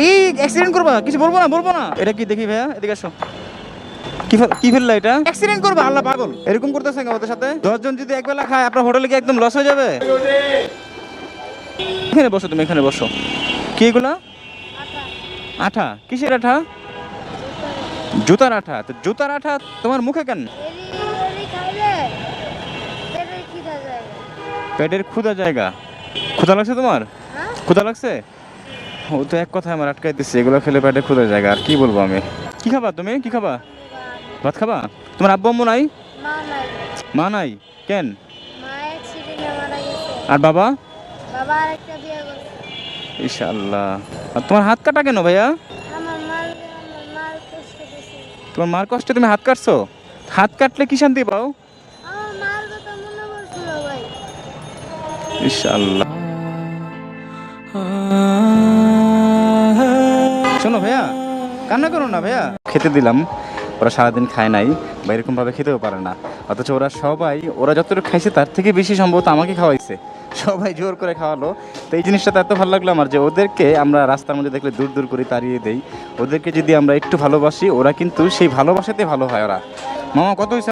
এই অ্যাক্সিডেন্ট করবা, কিছু বলবো না। এটা কি দেখি ভাইয়া, এদিকে আসো। কি ফেললা এটা? অ্যাক্সিডেন্ট করবা, আল্লাহ পাগল। এরকম করতেছেন ওদের সাথে? 10 জন যদি একবেলা খায় আপনার হোটেলে কি একদম লস হয়ে যাবে? এখানে বসো, তুমি এখানে বসো। কি এগুলা? আঠা। কিসের আঠা? জুতার আঠা। তো জুতার আঠা তোমার মুখে কেন? পেটের ক্ষুধা জায়গা। ক্ষুধা লাগছে তোমার? ক্ষুধা লাগছে? ও তো এক কথা আমার আটকাই দিচ্ছে, এগুলো খেলে পেটে ক্ষুধা জায়গা। আর কি বলবো আমি? কি খাবা তুমি? কি খাবা? ভাত খাবা? তোমার আব্বু আম্মু নাই? মা নাই কেন? আর বাবা? ইনশাআল্লাহ। আর তোমার হাত কাটা কেন ভাইয়া? তোমার মার কষ্টে তুমি হাত কাটছো? হাত কাটলে কি শান্তি পাও? ইনশাআল্লাহ। শোনো ভাইয়া, কান্না করো না ভাইয়া। খেতে দিলাম, ওরা সারাদিন খায় নাই বা এরকমভাবে খেতেও পারে না, অথচ ওরা যতটুকু খাইছে তার থেকে বেশি সম্ভবত আমাকে খাওয়াইছে। সবাই জোর করে খাওয়ালো। তো এই জিনিসটা তো এত ভালো লাগলো আমার, যে ওদেরকে আমরা রাস্তার মধ্যে দেখলে দূর দূর করে তাড়িয়ে দেই। ওদেরকে যদি আমরা একটু ভালোবাসি, ওরা কিন্তু সেই ভালোবাসাতে ভালো হয়। ওরা মামা কত হয়েছে?